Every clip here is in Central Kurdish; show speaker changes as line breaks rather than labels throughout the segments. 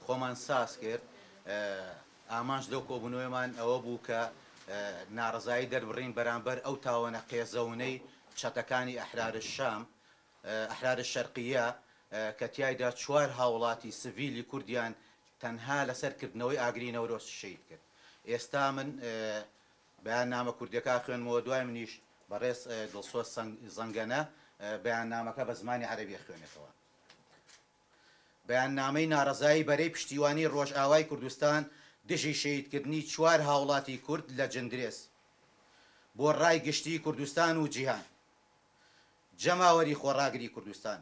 خۆمان ساز کرد ئامانج لەو کۆبوونەوەیمان ئەوە بوو کە ناڕزایی دەربڕین بەرامبەر ئەو تاوەنە قێزەونەی چەتەکانی ئەحرار شەرقیە کە تیایدا 4 هاوڵاتی سڤیلی کوردیان تەنها لەسەرکردنەوەی ئاگری نەورۆز شەید کرد. ئێستا من بەیاننامە کوردیەکە خوێنمەوە، دوای منیش بەڕێز دڵسۆز زەنگەنە بەیاننامەکە بە زمانی عەرەبی خوێنێتەوە. بەیاننامەی ناڕزایی بەرەی پشتیوانی ڕۆژئاوای کوردستان دژی شەیدکردنی 4 هاوڵاتی کورد لە جندرێس بۆ ڕای گشتی کوردستان و جیهان، جەماوەری خۆڕاگری کوردستان،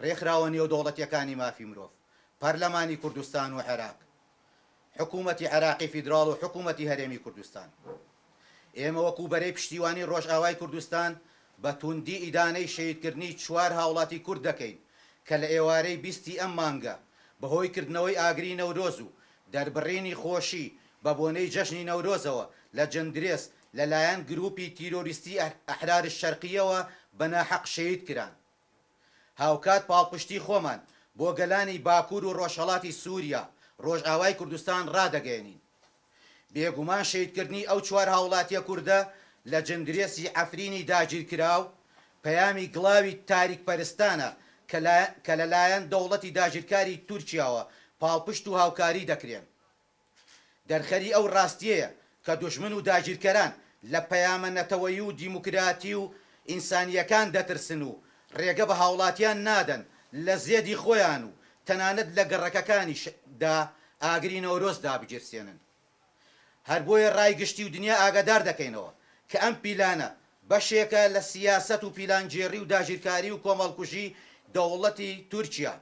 ڕێکخراوە نێودەوڵەتیەکانی مافی مرۆڤ، پەرلەمانی کوردستان و عێراق، حکوومەتی عێراقی فیدراڵ و حکوومەتی هەرێمی کوردستان. ئێمە وەکو بەرەی پشتیوانی ڕۆژئاوای کوردستان بە توندی ئیدانەی شەیدکردنی 4 هاوڵاتی کورد دەکەین کە لە ئێوارەی 20 ئەم مانگە بەهۆی کردنەوەی ئاگری نەورۆز و دەربڕینی خۆشی بە بۆنەی جەژنی نەورۆزەوە لە جندرێس لەلایەن گروپی تیرۆریستی ئەحرار شەرقیەوە بەناحەق شەید کران. هاوکات پاڵپشتی خۆمان بۆ گەلانی باکوور و ڕۆژهەڵاتی سووریا ڕۆژئاوای کوردستان ڕدەگەێنین. بێگومان شەیدکردنی ئەو 4 هاوڵاتیە کووردە لە جندرێسی عەفرینی داگیرکراو پەیامی گڵاوی تاریکپەرستانە کە لەلایەن دەوڵەتی داگیرکاری تورکیاوە پاڵپشت و هاوکاری دەکرێن. دەرخەری ئەو ڕاستیەیە کە دوژمن و داگیرکەران لە پەیامە نەتەوەیی و دیموکراتی و ئینسانیەکان دەترسن و ڕێگە بە هاوڵاتیان نادەن لە زێدی خۆیان و تەنانەت لە گەڕەکەکانیدا ئاگری نەورۆز دابگیرسێنن. هەر بۆیە ڕایگشتی و دنیا ئاگادار دەکەینەوە کە ئەم پیلانە بەشێکە لە سیاسەت و پیلانگێڕی و داگیرکاری و کۆمەڵکوژی دەوڵەتی تورکیا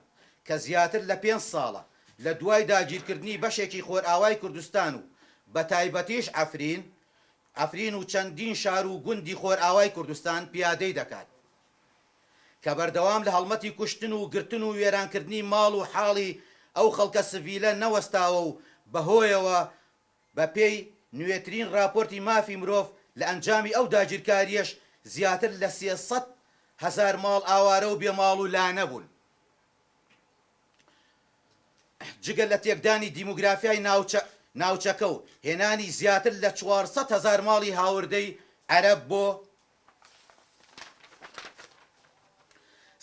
کە زیاتر لە 5 ساڵە لە دوای داگیرکردنی بەشێکی خۆرئاوای کوردستان و بە تایبەتیش عەفرین و چەندین شار و گوندی خۆرئاوای کوردستان پیادەی دەکات کە بەردەوام لە هەڵمەتی کوشتن و گرتن و وێرانکردنی ماڵ و حاڵی ئەو خەڵکە سڤیلە نەوەستاوە و بەهۆیەوە بە پێی نوێترین راپۆرتی مافی مرۆڤ لە ئەنجامی ئەو داگیرکاریەش زیاتر لە 300,000 ماڵ ئاوارە و بێماڵ و لانە بوون. جگە لە تێکدانی دیموگرافیای ناوچەکە و هێنانی زیاتر لە 400,000 ماڵی هاوردەی عەرەب بۆ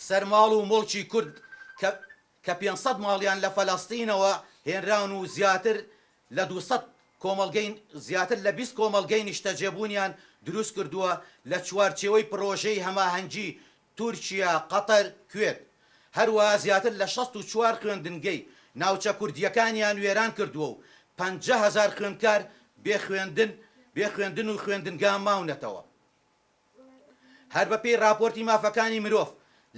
سەرماڵ و مڵکی کورد کە 500 ماڵیان لە فەلەستینەوە هێنراون و زیاتر لە 20 کۆمەڵگەی نیشتەجێبوونیان دروست کردووە لە چوارچێوەی پرۆژەی هەماهەنگی تورکیا، قەتەر، کوێت. هەروەها زیاتر لە 64 خوێندنگەی ناوچە کوردیەکانیان وێران کردووە و 50,000 خوێندکار بێ خوێندن و خوێندنگا ماونەتەوە. هەر بەپێی راپۆرتی مافەکانی مرۆڤ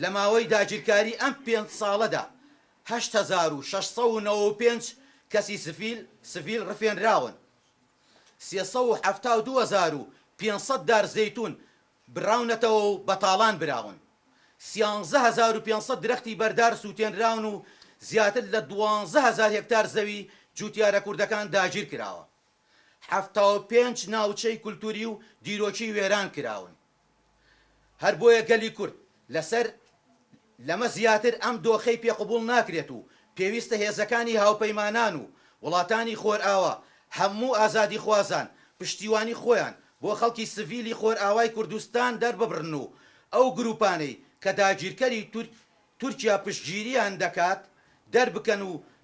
لە ماوەی داگیرکاری ئەم 5 ساڵەدا 8,695 کەسی سڤیل ڕفێنراون، 372,500 دار زەیتون براونەتەوە و بەتاڵان براون، 13,500 درەختی بەردار سووتێنراون و زیاتر لە 12,000 هێکتار زەوی جوتیارە کوردەکان داگیر کراوە. 75 ناوچەی کولتوری و دیرۆکی وێران کراون. هەر بۆیە گەلی کورد لەسەر لەمە زیاتر ئەم دۆخەی پێقبوڵ ناکرێت و پێویستە هێزەکانی هاوپەیمانان و وڵاتانی خۆرئاوا هەموو ئازادی خوازان پشتیوانی خۆیان بۆ خەڵکی سڤیلی خۆرئاوای کوردستان دەرببڕن و ئەو گروپانەی کە داگیرکەری تورکیا پشتگیریان دەکات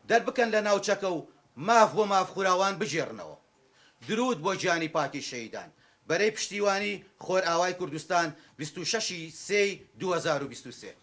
دەربکەن لە ناوچەکە و ماف بۆ مافخوراوان بژێڕنەوە. درود بۆ گیانی پاکی شەیدان. بەرەی پشتیوانی خۆرئاوای کوردستان 26 سێی 2023.